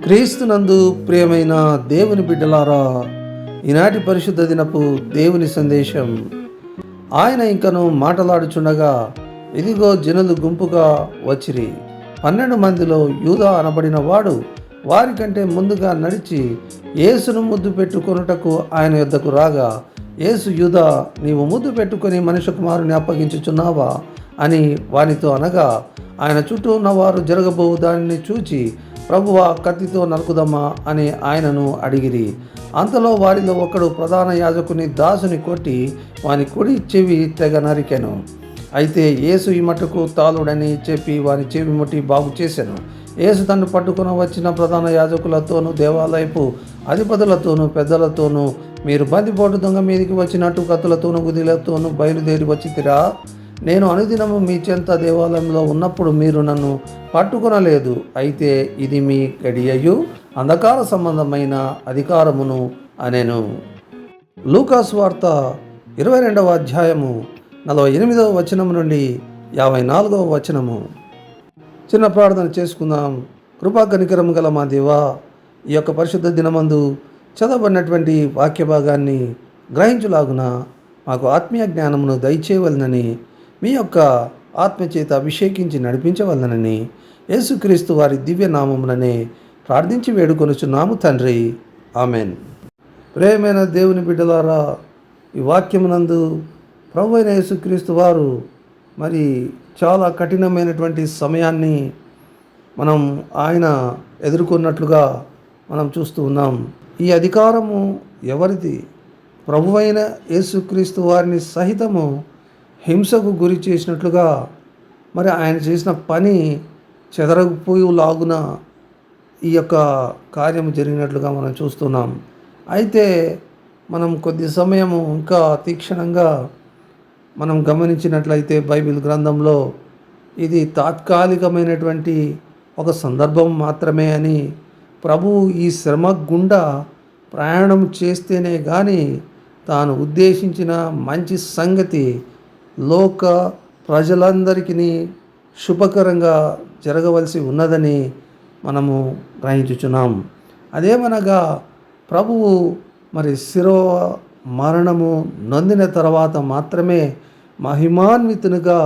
క్రీస్తునందు ప్రియమైన దేవుని బిడ్డలారా, ఈనాటి పరిశుద్ధ దినపు దేవుని సందేశం. ఆయన ఇంకను మాటలాడుచుండగా, ఇదిగో జనులు గుంపుగా వచ్చిరి. 12 మందిలో యూదా అనబడిన వాడు వారికంటే ముందుగా నడిచి యేసును ముద్దు పెట్టుకొనుటకు ఆయన యొద్దకు రాగా, యేసు, యూదా, నీవు ముద్దు పెట్టుకొని మనుష్య కుమారుని అప్పగించుచున్నావా అని వానితో అనగా, ఆయన చుట్టూ ఉన్నవారు జరగబోవు దానిని చూచి, ప్రభువా, కత్తితో నరుకుదమ్మా అని ఆయనను అడిగిరి. అంతలో వారిలో ఒకడు ప్రధాన యాజకుని దాసుని కొట్టి వాని కుడి చెవి తెగ నరికెను. అయితే యేసు ఈ మట్టుకు తాళుడని చెప్పి వాని చెవి ముట్టి బాగు చేశాను. యేసు తను పట్టుకుని వచ్చిన ప్రధాన యాజకులతోనూ దేవాలయపు అధిపతులతోనూ పెద్దలతోనూ, మీరు బందిపోటు దొంగ మీదికి వచ్చినట్టు కత్తులతోనూ గుదిలతోనూ బయలుదేరి వచ్చితిరా? నేను అనుదినము మీ చెంత దేవాలయంలో ఉన్నప్పుడు మీరు నన్ను పట్టుకొనలేదు. అయితే ఇది మీ గడియయు అంధకార సంబంధమైన అధికారమును అనెను. లూకాసు వార్త 22వ అధ్యాయము 48వ వచనం నుండి 54వ వచనము. చిన్న ప్రార్థన చేసుకుందాం. కృపా కనికరము గల మా దేవా, ఈ యొక్క పరిశుద్ధ దినమందు చదవబడినటువంటి వాక్య భాగాన్ని గ్రహించులాగున మాకు ఆత్మీయ జ్ఞానమును దయచేయవలనని, మీ యొక్క ఆత్మచేత అభిషేకించి నడిపించవలనని యేసుక్రీస్తు వారి దివ్య నామముననే ప్రార్థించి వేడుకొనుచున్నాము తండ్రి, ఆమెన్. ప్రియమైన దేవుని బిడ్డలారా, ఈ వాక్యమునందు ప్రభు అయిన యేసుక్రీస్తు వారు మరి చాలా కఠినమైనటువంటి సమయాన్ని ఆయన ఎదుర్కొన్నట్లుగా మనం చూస్తూ ఉన్నాం. ఈ అధికారము ఎవరిది? ప్రభు అయిన యేసుక్రీస్తు వారిని సహితము హింసకు గురి చేసినట్లుగా మరి ఆయన చేసిన పని చెదరకపోయేలాగున ఈ యొక్క కార్యము జరిగినట్లుగా మనం చూస్తున్నాం. అయితే మనం కొద్ది సమయము ఇంకా తీక్షణంగా మనం గమనించినట్లయితే బైబిల్ గ్రంథంలో ఇది తాత్కాలికమైనటువంటి ఒక సందర్భం మాత్రమే అని, ప్రభువు ఈ శ్రమ గుండా ప్రయాణం చేస్తేనే కానీ తాను ఉద్దేశించిన మంచి సంగతి లోక ప్రజలందరికీ శుభకరంగా జరగవలసి ఉన్నదని మనము గ్రహించుచున్నాం. అదేమనగా, ప్రభువు మరి శిరో మరణము నొందిన తర్వాత మాత్రమే మహిమాన్వితునిగా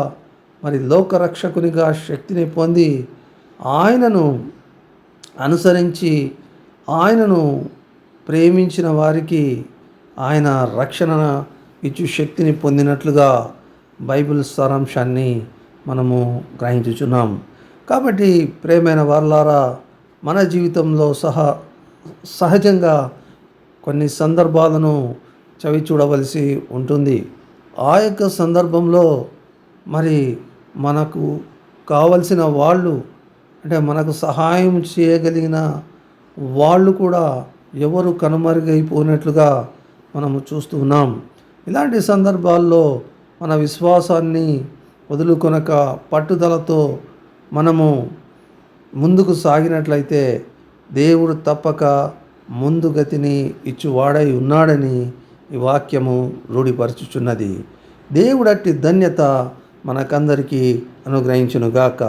మరి లోకరక్షకునిగా శక్తిని పొంది ఆయనను అనుసరించి ఆయనను ప్రేమించిన వారికి ఆయన రక్షణ ఇచ్చు శక్తిని పొందినట్లుగా బైబిల్ సారాంశాన్ని మనము గ్రహించుచున్నాం. కాబట్టి ప్రియమైన వారలారా, మన జీవితంలో సహజంగా కొన్ని సందర్భాలను చవి చూడవలసి ఉంటుంది. ఆ యొక్క సందర్భంలో మరి మనకు కావలసిన వాళ్ళు, అంటే మనకు సహాయం చేయగలిగిన వాళ్ళు కూడా ఎవరు కనుమరుగైపోయినట్లుగా మనము చూస్తూ ఉన్నాం. ఇలాంటి సందర్భాల్లో మన విశ్వాసాన్ని వదులుకొనక పట్టుదలతో మనము ముందుకు సాగినట్లయితే దేవుడు తప్పక ముందు గతిని ఇచ్చువాడై ఉన్నాడని ఈ వాక్యము రూఢిపరచుచున్నది. దేవుడట్టి ధన్యత మనకందరికీ అనుగ్రహించునుగాక.